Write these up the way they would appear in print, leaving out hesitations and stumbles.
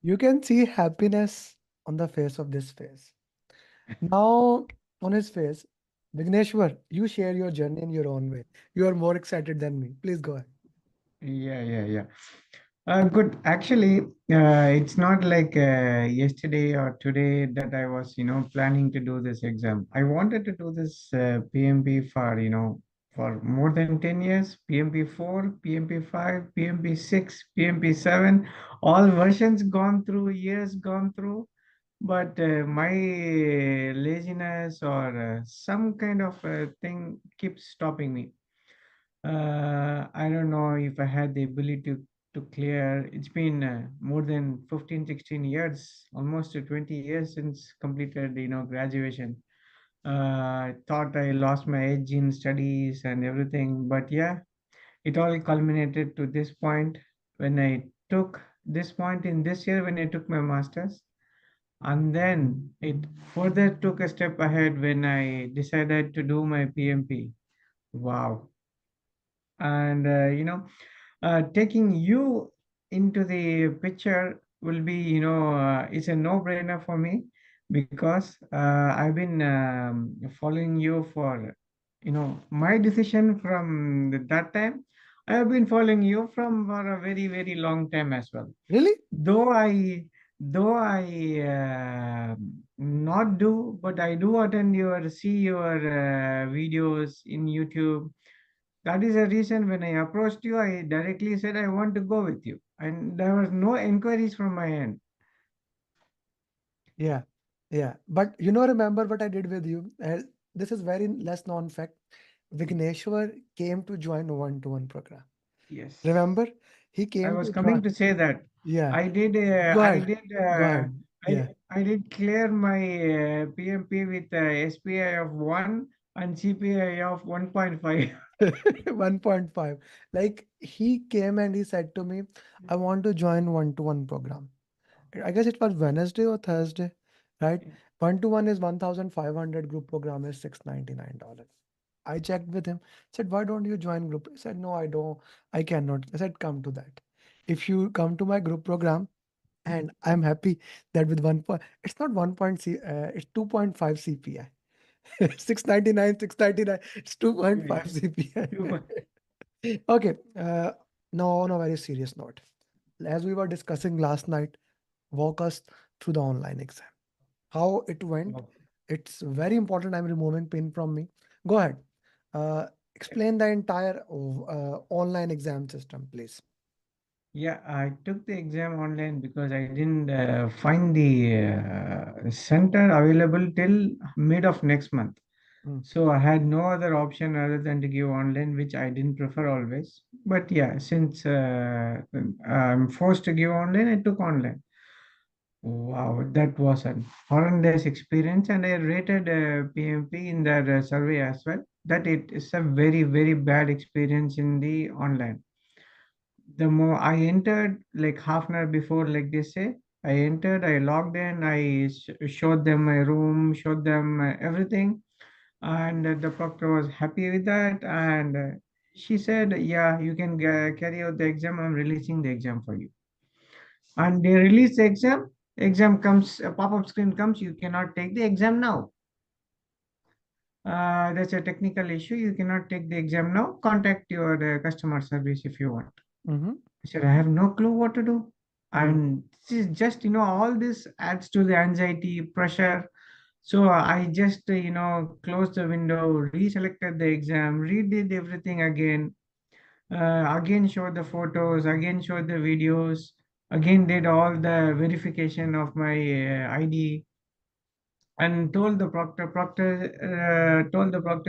You can see happiness on the face of this face. Now, on his face, Vigneshwar, you share your journey in your own way. You are more excited than me. Please go ahead. Yeah. Good. Actually, it's not like yesterday or today that I was, planning to do this exam. I wanted to do this PMP for, for more than 10 years. PMP 4, PMP 5, PMP 6, PMP 7, all versions gone through, years gone through. But my laziness or some kind of thing keeps stopping me. I don't know if I had the ability to clear. It's been more than 15, 16 years, almost 20 years since completed, graduation. I thought I lost my edge in studies and everything, but yeah, it all culminated to this point when I took this point in this year when I took my master's. And then it further took a step ahead when I decided to do my PMP. Wow. And taking you into the picture will be, it's a no brainer for me because I've been following you for, my decision from that time. I have been following you from for a very very long time as well. Really? Though I not do, but I do attend your see your videos in YouTube. That is the reason when I approached you, I directly said I want to go with you. And there was no inquiries from my end. Yeah. Yeah. But remember what I did with you? This is very less known fact. Vigneshwar came to join one-to-one program. Yes. Remember? He I came was to coming join. to say that. Yeah. I did Go ahead. Go ahead. Yeah. I did clear my PMP with SPI of 1 and CPI of 1.5. 1.5. Like he came and he said to me, I want to join one-to-one program. I guess it was Wednesday or Thursday, right? One-to-one is 1,500, group program is $699. I checked with him, said, why don't you join group? He said, no, I don't, I cannot. I said, come to that. If you come to my group program, and I'm happy that with one point, it's not it's 2.5 CPI. 699, 699, it's Yeah, yeah. 2.5 CPI. Super. Okay, no, on a very serious note. As we were discussing last night, walk us through the online exam. How it went. Wow. It's very important. I'm removing pin from me. Go ahead. Explain the entire online exam system, please. Yeah, I took the exam online because I didn't find the center available till mid of next month. Mm. So I had no other option other than to give online, which I didn't prefer always. But yeah, since I'm forced to give online, I took online. Wow, that was an horrendous experience, and I rated PMP in that survey as well. That it is a very very bad experience in the online. The more I entered, like half an hour before, like they say, I entered, I logged in, I showed them my room, showed them everything, and the proctor was happy with that, and she said, yeah, you can carry out the exam. I'm releasing the exam for you. And they release the exam comes, a pop-up screen comes, you cannot take the exam now. That's a technical issue, you cannot take the exam now, contact your customer service if you want. Mm-hmm. I said, I have no clue what to do. And this is just, all this adds to the anxiety, pressure. So I just, closed the window, reselected the exam, redid everything again, again showed the photos, again showed the videos, again did all the verification of my ID, and told the proctor,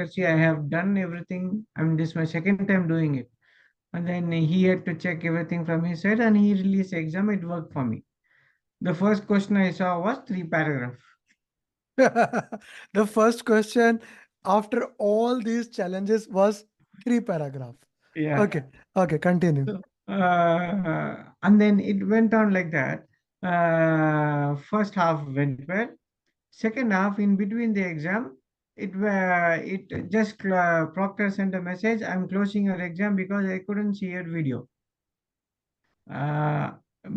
see, I have done everything. I mean, this is my second time doing it. And then he had to check everything from his side and he released the exam. It worked for me. The first question I saw was three paragraph. The first question after all these challenges was three paragraph. Yeah. Okay. Okay. Continue. So, and then it went on like that. First half went well. Second half, in between the exam, it just proctor sent a message. I'm closing your exam because I couldn't see your video. Uh,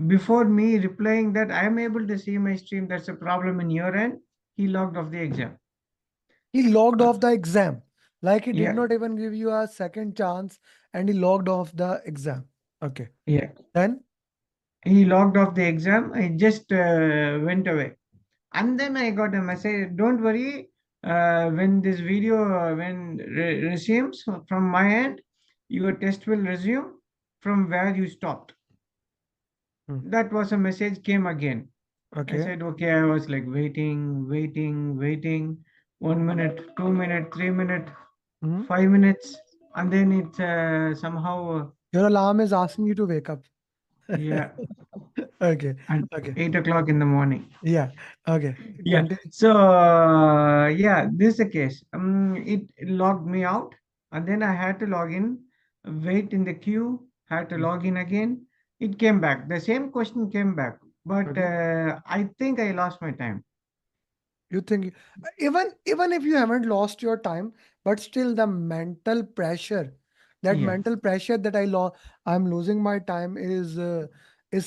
before me replying that I am able to see my stream, that's a problem in your end, he logged off the exam. He logged Uh, off the exam. Like he did yeah, not even give you a second chance and he logged off the exam. Okay. yeah. Then, He logged off the exam. I just went away. And then I got a message, don't worry, when this video when resumes from my end, your test will resume from where you stopped. hmm, That was a message came again. I okay. said, okay, I was like waiting, 1 minute, 2 minute, 3 minute, Hmm. 5 minutes, and then it somehow, Your alarm is asking you to wake up. yeah, Okay. at Okay. 8 o'clock in the morning. Yeah. Okay. Yeah. Continue. So yeah, this is the case. It logged me out, and then I had to log in, wait in the queue, had to Hmm. log in again. It came back. The same question came back, but Okay. I think I lost my time. You think even if you haven't lost your time, but still the mental pressure, that Yeah. mental pressure that I'm losing my time is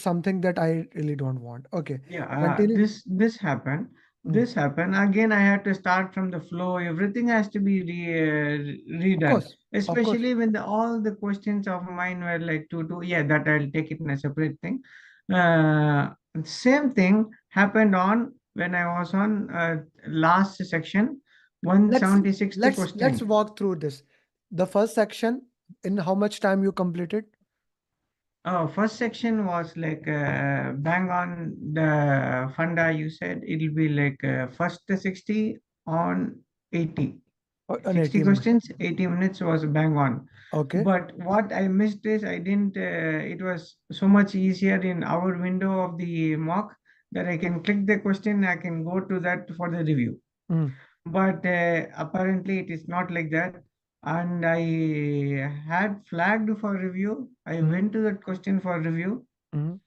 something that I really don't want. Okay. Yeah, Continue. this happened. Mm. This happened again. I had to start from the flow. Everything has to be Of redone, course. Of course. especially when all the questions of mine were like two. Yeah, that I'll take it in a separate thing. Same thing happened on when I was on last section, Let's 176th let's question. walk through this. The first section, in how much time you completed? Oh, first section was like bang on the funda. You said it'll be like first 60 on 80. On 60 80 minutes. questions, 80 minutes was bang on. Okay. But what I missed is I didn't, it was so much easier in our window of the mock that I can click the question, I can go to that for the review. Mm. But apparently it is not like that. And I had flagged for review. I Mm. went to that question for review. Mm.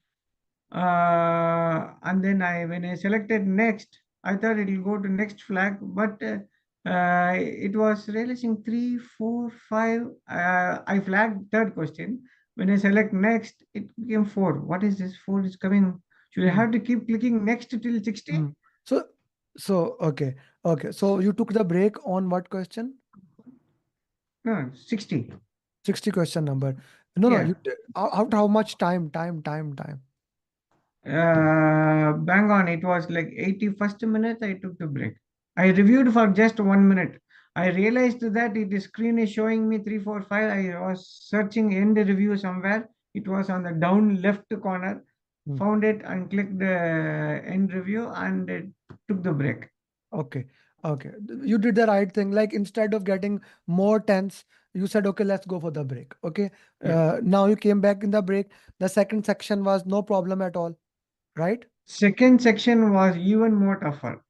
And then when I selected next, I thought it will go to next flag, but it was releasing three, four, five. I flagged third question. When I select next, it became four. What is this? Four is coming. Should I Mm. have to keep clicking next till 60? Mm. So okay. Okay. So you took the break on what question? No, 60. 60 question number. No, no, Yeah. you out how much time? Bang on, it was like 81st minute I took the break. I reviewed for just 1 minute. I realized that it is screen is showing me 345. I was searching end review somewhere. It was on the down left corner. Hmm. Found it and clicked the end review and it took the break. Okay. Okay. You did the right thing. Like instead of getting more tense, you said, okay, let's go for the break. Okay. Yeah. Now you came back in the break. The second section was no problem at all, right? Second section was even more tougher.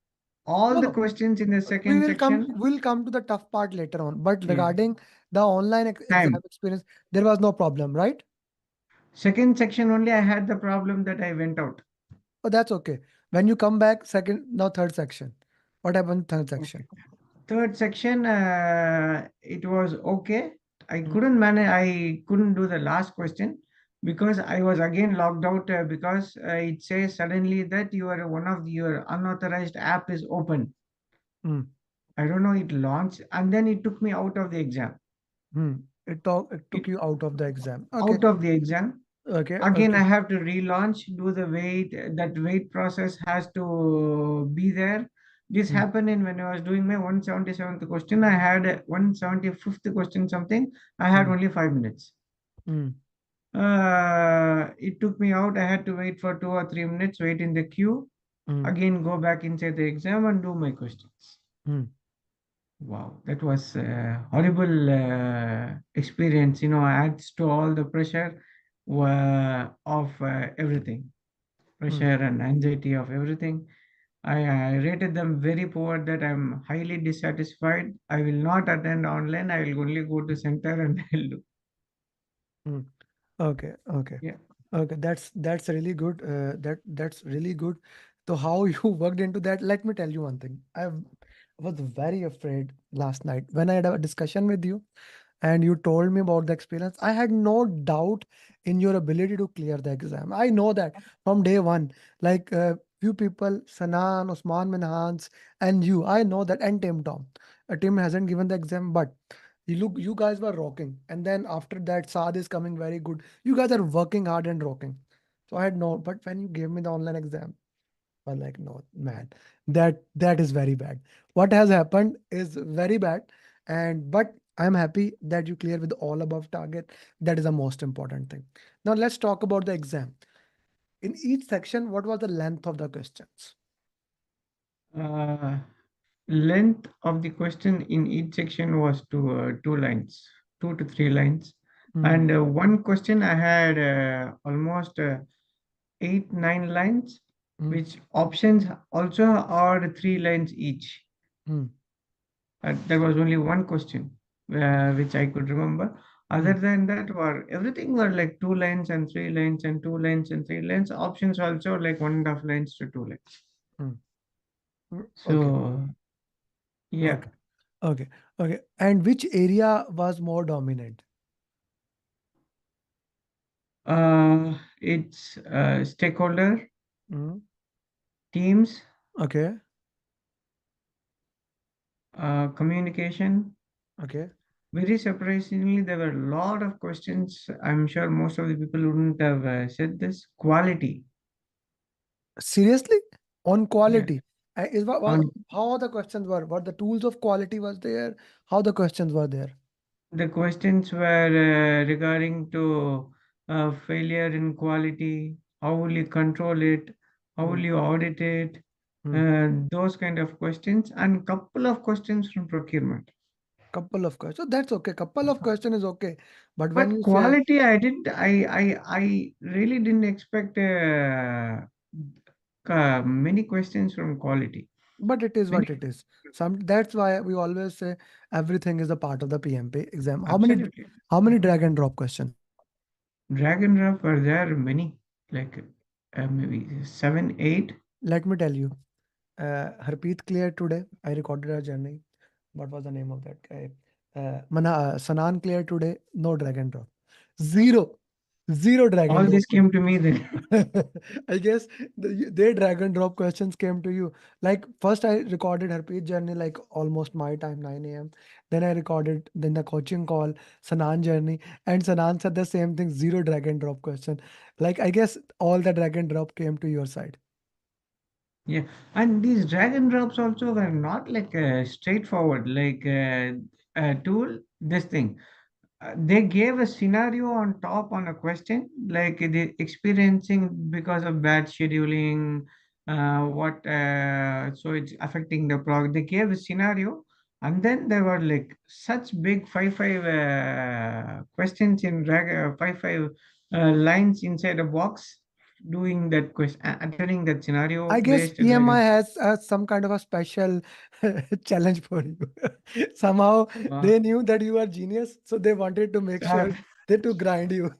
All No, the no. questions in the We second will come. section, We'll come to the tough part later on. But yeah, regarding the online exam time. experience, there was no problem, right? Second section only I had the problem that I went out. Oh, that's okay. When you come back, second, now third section. What happened third section? Third section, it was okay. I Mm. couldn't manage. I couldn't do the last question because I was again logged out because it says suddenly that one of your unauthorized app is open. Mm. I don't know. It launched and then it took me out of the exam. Hmm. It It took you out of the exam. Okay. out of the exam. Okay. Again, Okay. I have to relaunch, do the wait. That wait process has to be there. This Hmm. happened in when I was doing my 177th question. I had 175th question something. I had Hmm. only 5 minutes. Hmm. It took me out. I had to wait for 2 or 3 minutes, wait in the queue, Hmm. again go back inside the exam and do my questions. Hmm. Wow, that was a horrible experience. Adds to all the pressure of everything, Hmm. pressure and anxiety of everything. I rated them very poor that I'm highly dissatisfied. I will not attend online. I will only go to center and I'll do. Hmm. Okay. Okay. Yeah. Okay. That's really good. That's really good. So how you worked into that? Let me tell you one thing. I was very afraid last night when I had a discussion with you. and you told me about the experience, I had no doubt in your ability to clear the exam. I know that from day one. Like few people, Sanan, Osman Minhans, and you, I know that, and Tim Tom. Tim hasn't given the exam, but you look, you guys were rocking. And then after that, Saad is coming very good. You guys are working hard and rocking. So I had no, but when you gave me the online exam, I was like, no, man, that is very bad. What has happened is very bad. And but I'm happy that you clear with all above target. That is the most important thing. Now let's talk about the exam. In each section, what was the length of the questions? Uh, Length of the question in each section was two lines, 2 to 3 lines, Hmm. and one question I had almost 8 9 lines, Hmm. which options also are 3 lines each. Hmm. There was only one question which I could remember. Other Hmm. than that, were everything were like 2 lines and 3 lines and 2 lines and 3 lines. Options also like 1.5 lines to 2 lines. Hmm. Hmm. Okay. So yeah, Okay. Okay. Okay. And which area was more dominant? it's stakeholder, Hmm. teams, Okay. communication. Okay. Very surprisingly, there were a lot of questions. I'm sure most of the people wouldn't have said this. Quality. Seriously? On Yeah. quality? Is On how the questions were? What the tools of quality was there? How the questions were there? the questions were regarding to failure in quality. How will you control it? How will Hmm. you audit it? Hmm. Those kind of questions, and couple of questions from procurement. Couple of questions. So that's okay. Couple of question is okay. But when But you say, quality, I really didn't expect many questions from quality. but it is Many, what it is. Some that's why we always say everything is a part of the PMP exam. absolutely. How many drag and drop questions? Drag and drop were there many, like maybe 7, 8. Let me tell you. Harpreet cleared today. I recorded her journey. What was the name of that guy? Sanan cleared today. No drag and drop. Zero. Zero drag and All drop. this came to me then. I guess their drag and drop questions came to you. Like first I recorded Harpreet journey like almost my time 9 a.m. Then I recorded then the coaching call Sanan journey and Sanan said the same thing, zero drag and drop question. Like I guess all the drag and drop came to your side. Yeah, and these drag and drops also were not like straightforward, like tool. This thing. They gave a scenario on top on a question like the experiencing because of bad scheduling, what so it's affecting the product. They gave a scenario, and then there were like such big five questions in five lines inside a box doing that question, answering that scenario I guess based drag PMI and has some kind of a special challenge for you. Somehow drop. they knew that you are genius, so they wanted to make So sure they to grind you.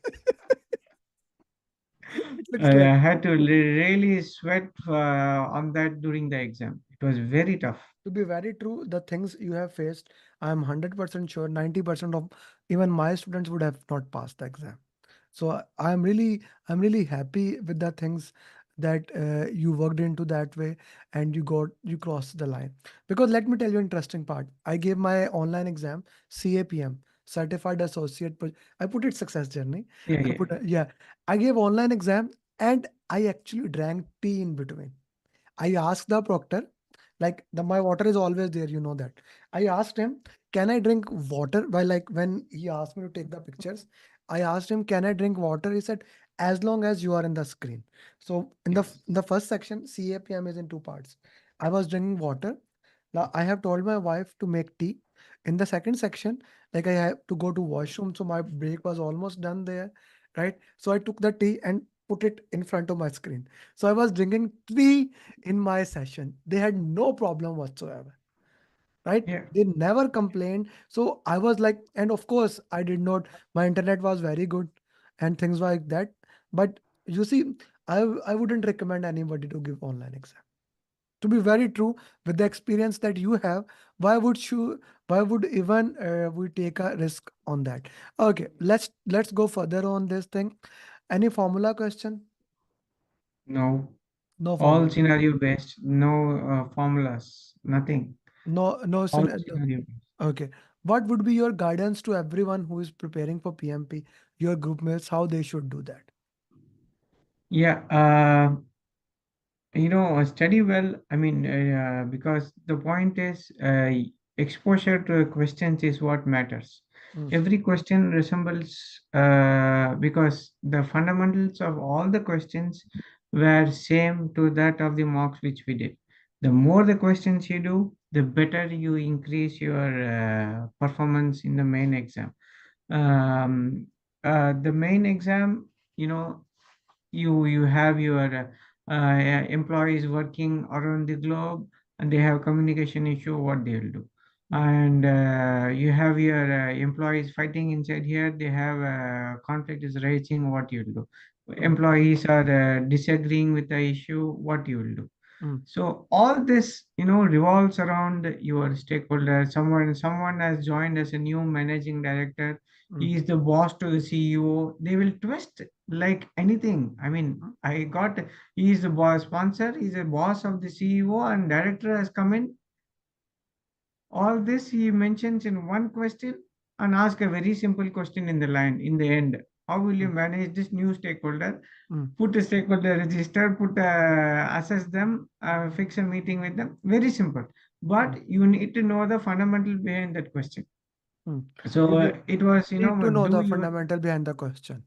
It looks like, I had to really sweat on that during the exam. It was very tough. to be very true, the things you have faced, I'm 100% sure 90% of even my students would have not passed the exam. So I'm really happy with the things that you worked into that way and you crossed the line. Because let me tell you interesting part. I gave my online exam CAPM, Certified Associate. I put it success journey. Yeah, I yeah. put yeah. I gave online exam and I actually drank tea in between. I asked the proctor, like my water is always there, you know that. I asked him, can I drink water? While like when he asked me to take the pictures, I asked him, can I drink water? He said, as long as you are in the screen. So in Yes. the first section, CAPM is in two parts. I was drinking water. Now I have told my wife to make tea. In the second section, like I have to go to washroom, so my break was almost done there, right? So I took the tea and put it in front of my screen. So I was drinking tea in my session. They had no problem whatsoever, right? Yeah. They never complained. So I was like, and of course, I did not, my internet was very good and things like that. But you see, I wouldn't recommend anybody to give online exam. To be very true, with the experience that you have, why would you? Why would even we take a risk on that? Okay, let's go further on this thing. Any formula question? No, No all formula. scenario based, no formulas, nothing. No, no. All No. scenario based. Okay. What would be your guidance to everyone who is preparing for PMP? Your group mates, how they should do that? Yeah, study well. I mean, because the point is, exposure to questions is what matters. Mm, Every question resembles, because the fundamentals of all the questions were same to that of the mocks which we did. The more the questions you do, the better you increase your performance in the main exam. mm, The main exam, you have your employees working around the globe, and they have communication issue, what they will do. mm, And you have your employees fighting inside here, they have conflict is raging, what you will do. mm, Employees are disagreeing with the issue, what you will do. mm, So all this, revolves around your stakeholder. Someone has joined as a new managing director. mm, He is the boss to the CEO. They will twist like anything. I mean, mm, he is the boss sponsor. He's a boss of the CEO, and director has come in. All this he mentions in one question and ask a very simple question in the line in the end. How will you mm, manage this new stakeholder? mm, Put a stakeholder register, assess them, fix a meeting with them. Very simple. mm, But you need to know the fundamental behind that question. mm. So You need, it was, need to know do the your fundamental behind the question.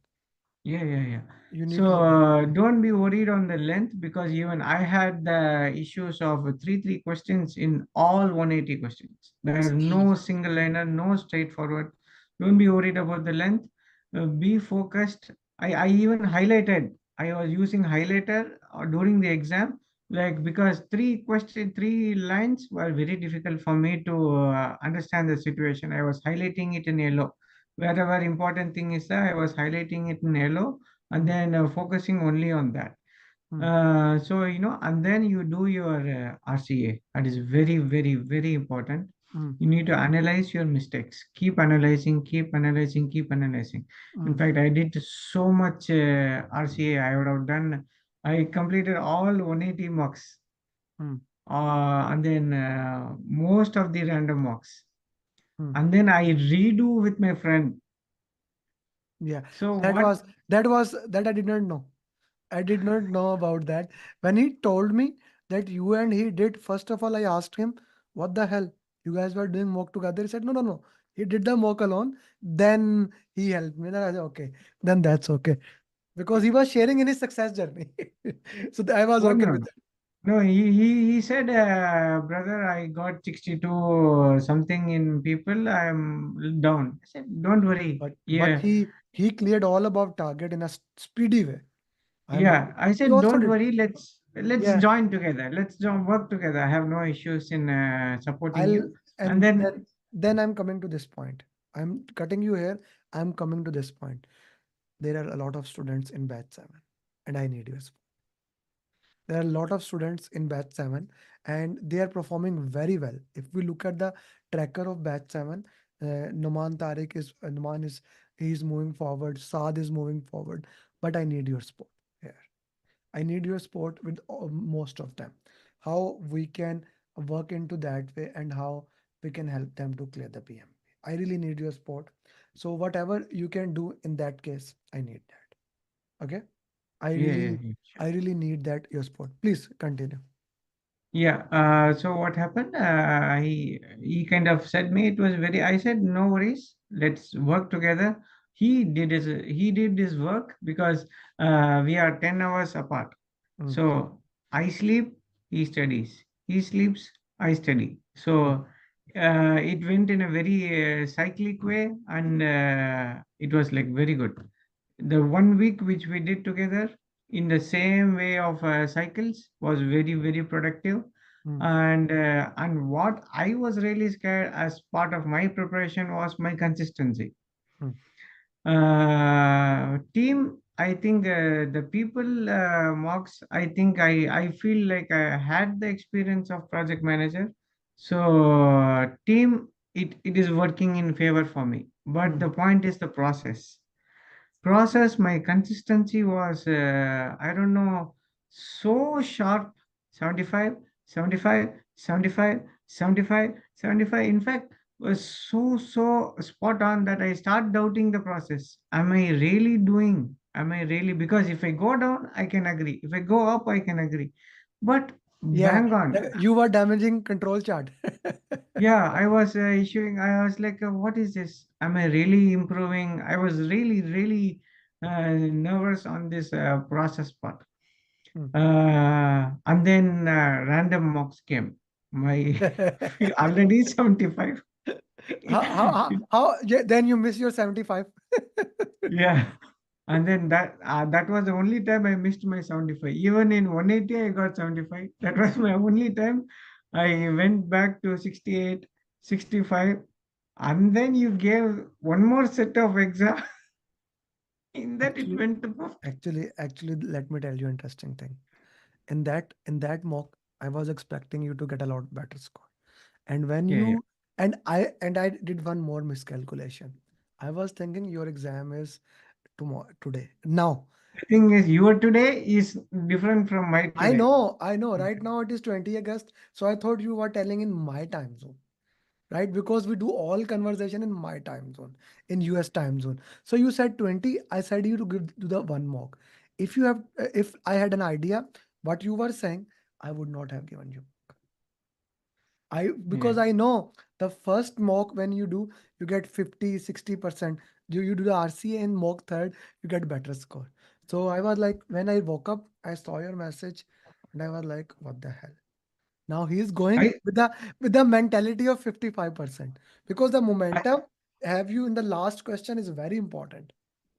yeah, yeah, yeah. You need So to know that. don't be worried on the length, because even I had the issues of three questions in all 180 questions. There are Same. no single liner, no straightforward. Don't be worried about the length. Be focused. I even highlighted. I was using highlighter during the exam, like, because three lines were very difficult for me to understand the situation. I was highlighting it in yellow. Wherever important thing is there, I was highlighting it in yellow, and Mm, then focusing only on that. mm, So, and then you do your RCA. That is very, very, very important. mm, You need to analyze your mistakes. Keep analyzing, keep analyzing, keep analyzing. In mm, fact, I did so much RCA. I would have done, I completed all 180 mocks, mm, and then most of the random mocks. mm. And then I redo with my friend. Yeah, So that what? was that I did not know. I did not know about that. When he told me that you and he did, first of all, I asked him, what the hell? You guys were doing mock together. He said, no, no, no. He did the mock alone. Then he helped me. Then I said, okay, then that's okay. Because he was sharing in his success journey. So I was Oh, okay no. with that. No, he said, brother, I got 62 something in people. I'm down. I said, don't worry. But Yeah, he cleared all above target in a speedy way. I am yeah. happy. I He said, also don't did. worry. Let's Yeah, join together. Let's join work together. I have no issues in supporting I'll you. And and then, then I'm coming to this point. I'm cutting you here. I'm coming to this point. There are a lot of students in batch 7 and I need your support. There are a lot of students in batch 7 and they are performing very well. If we look at the tracker of batch 7, Numan is he's moving forward, Saad is moving forward, but I need your support here. I need your support with most of them. How we can work into that way and how we can help them to clear the PM. I really need your support. So whatever you can do in that case, I need that. Okay? I yeah, yeah, really, yeah. I really need that your support. Please continue. Yeah. So what happened? He kind of said me it was very. I said no worries. Let's work together. He did his work, because we are 10 hours apart. Mm, So I sleep, he studies. He sleeps, I study. mm, So it went in a very cyclic way, and it was like very good. The 1 week which we did together in the same way of cycles was very, very productive. mm, And what I was really scared as part of my preparation was my consistency. mm, Team, I think the people mocks. I think I feel like I had the experience of project manager, so team it is working in favor for me. But Hmm. the point is the process. My consistency was I don't know, so sharp. 75, 75, 75, 75, 75. In fact, was so spot on that I start doubting the process. Am I really doing? Am I really? Because if I go down, I can agree. If I go up, I can agree. But Yeah, bang on. you were damaging control chart. Yeah, I was issuing. I was like, what is this? Am I really improving? I was really nervous on this process part. Hmm. And then random mocks came. My already 75. Yeah, then you miss your 75. Yeah. And then that was the only time I missed my 75. Even in 180, I got 75. That was my only time. I went back to 68, 65, and then you gave one more set of exam. In that it Actually, went to actually, let me tell you interesting thing. In that mock, I was expecting you to get a lot better score. And when yeah, yeah. you and I did one more miscalculation. I was thinking your exam is tomorrow today. Now, The thing is, your today is different from my today. I know. Right now it is 20 August, so I thought you were telling in my time zone, right? Because we do all conversation in my time zone, in US time zone. So you said 20, I said you to give to the one mock. If I had an idea what you were saying, I would not have given you. I Yeah. because I know the first mock when you do, you get 50, 60%. You do the RCA in mock third, you get better score. So I was like, when I woke up, I saw your message and I was like, what the hell? Now he is going I, with the mentality of 55% because the I momentum have you in the last question is very important.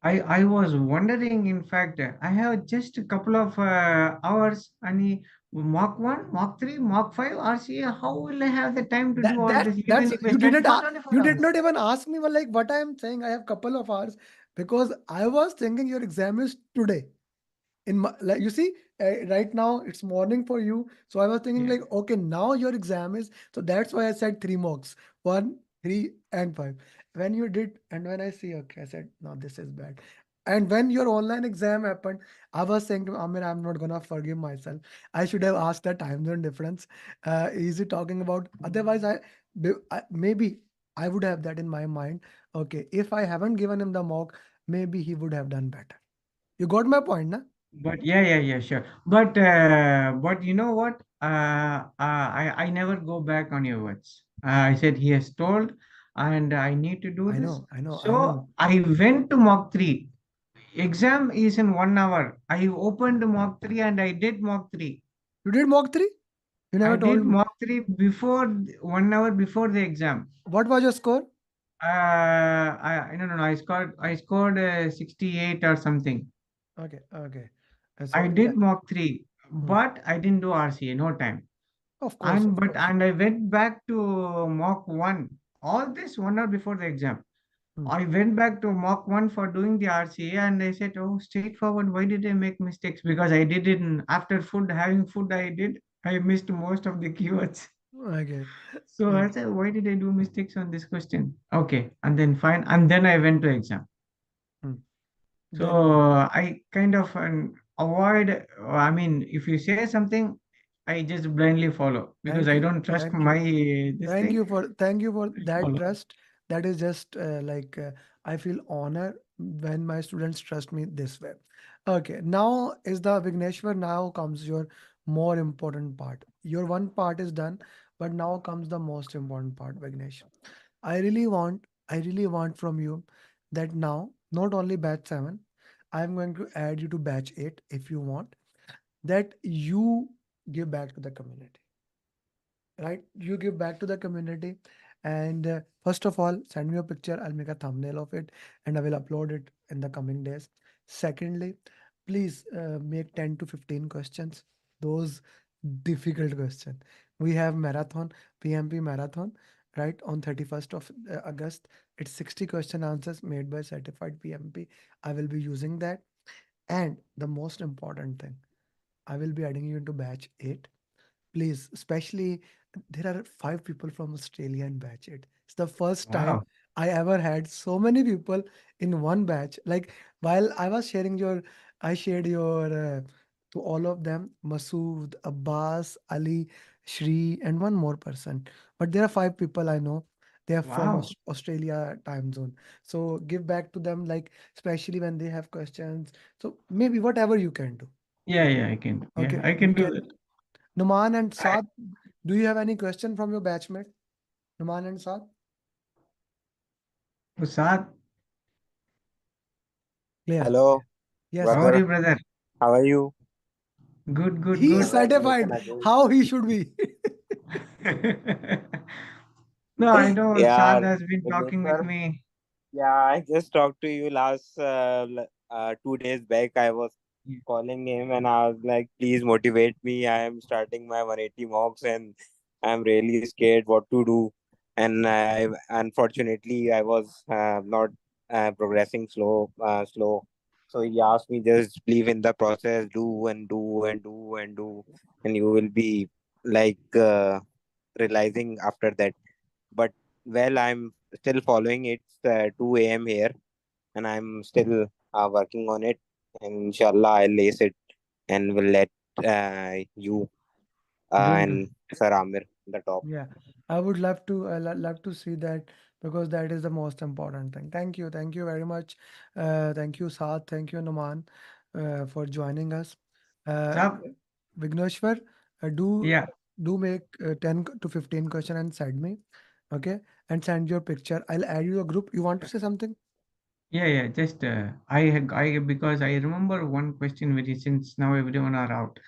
I was wondering, in fact, I have just a couple of hours and Mach 1, Mach 3, Mach 5, RCA. How will I have the time to do That all that this, even that's if I study for 24 you did hours? not even ask me well, like what I am saying. I have couple of hours because I was thinking your exam is today. In my, like you see, right now it's morning for you, so I was thinking Yeah. like, okay, now your exam is, so that's why I said three mocks, 1, 3, and 5. When you did and when I see, okay, I said no, this is bad. And when your online exam happened, I was saying to Amir, I'm not gonna forgive myself. I should have asked the time zone difference. Is he talking about, otherwise maybe I would have that in my mind. Okay, if I haven't given him the mock, maybe he would have done better. You got my point, na? But yeah, sure. But you know what? I never go back on your words. I said he has told, and I need to do I this. know, I know, I know. So I went to Mock 3. Exam is in 1 hour. I opened Mock 3 and I did Mock 3. You did mock three? You I never did told me. Mock 3 before 1 hour before the exam. What was your score? I no, I scored 68 or something. Okay, okay. I So yeah, did Mock 3, hmm. but I didn't do RCA, no time. Of course, And of but course. and I went back to Mock 1. All this 1 hour before the exam. Hmm. I went back to Mock 1 for doing the RCA and I said, oh, straightforward, why did I make mistakes? Because I did it after food, having food, I missed most of the keywords. Okay, So I okay. said, why did I do mistakes on this question? Okay, and then fine. And then I went to exam. Hmm. So Then you. I kind of avoid, I mean, if you say something, I just blindly follow because Thank I you, don't trust thank you. my this thing. Thank you for I that follow. trust. That is just I feel honor when my students trust me this way. Okay, now is the Vigneshwar. Now comes your more important part. Your one part is done, but now comes the most important part, Vignesh. I really want from you that now, not only batch 7, I'm going to add you to batch 8 if you want, that you give back to the community, right? You give back to the community. And first of all, send me a picture. I'll make a thumbnail of it and I will upload it in the coming days. Secondly, please make 10 to 15 questions. Those difficult questions. We have marathon, PMP marathon, right? On 31st of August. It's 60 question answers made by certified PMP. I will be using that. And the most important thing, I will be adding you into batch 8. Please, especially there are 5 people from Australia in batch 8. It's the first time Wow. I ever had so many people in one batch. Like while I was sharing your, I shared your to all of them, Masood, Abbas, Ali, Shri, and one more person. But there are 5 people I know. They are from Wow. Australia time zone. So give back to them, like especially when they have questions. So maybe whatever you can do. Yeah, yeah, I can. Yeah, Okay, I you can do can. that. Numan and I, Saad, do you have any question from your batchmate? Numan and Saad? Usad, Clear. Hello, Yes, how are clear. brother. you, brother? How are you? Good, good, He is good. Congratulations certified. again. How he should be. No, I know Yeah, Sad has been talking with Vigneshwar. me. Yeah, I just talked to you last 2 days back. I was Yeah. calling him and I was like, please motivate me. I am starting my 180 mocks and I'm really scared what to do. And unfortunately, I was not progressing slow. So he asked me just believe in the process, do and do and do and do, and you will be like realizing after that. But well, I'm still following. It's 2 a.m. here, and I'm still working on it. And inshallah, I'll ace it and will let you Good. and Sir Amir the top. Yeah, I would love to love to see that because that is the most important thing. Thank you very much. Thank you, Saad. Thank you, Numan, for joining us. Uh, Sab, Vigneshwar, do yeah, make 10 to 15 question and send me, okay? And send your picture. I'll add you a group. You want to say something? yeah. Just I because I remember one question which is since now everyone are out.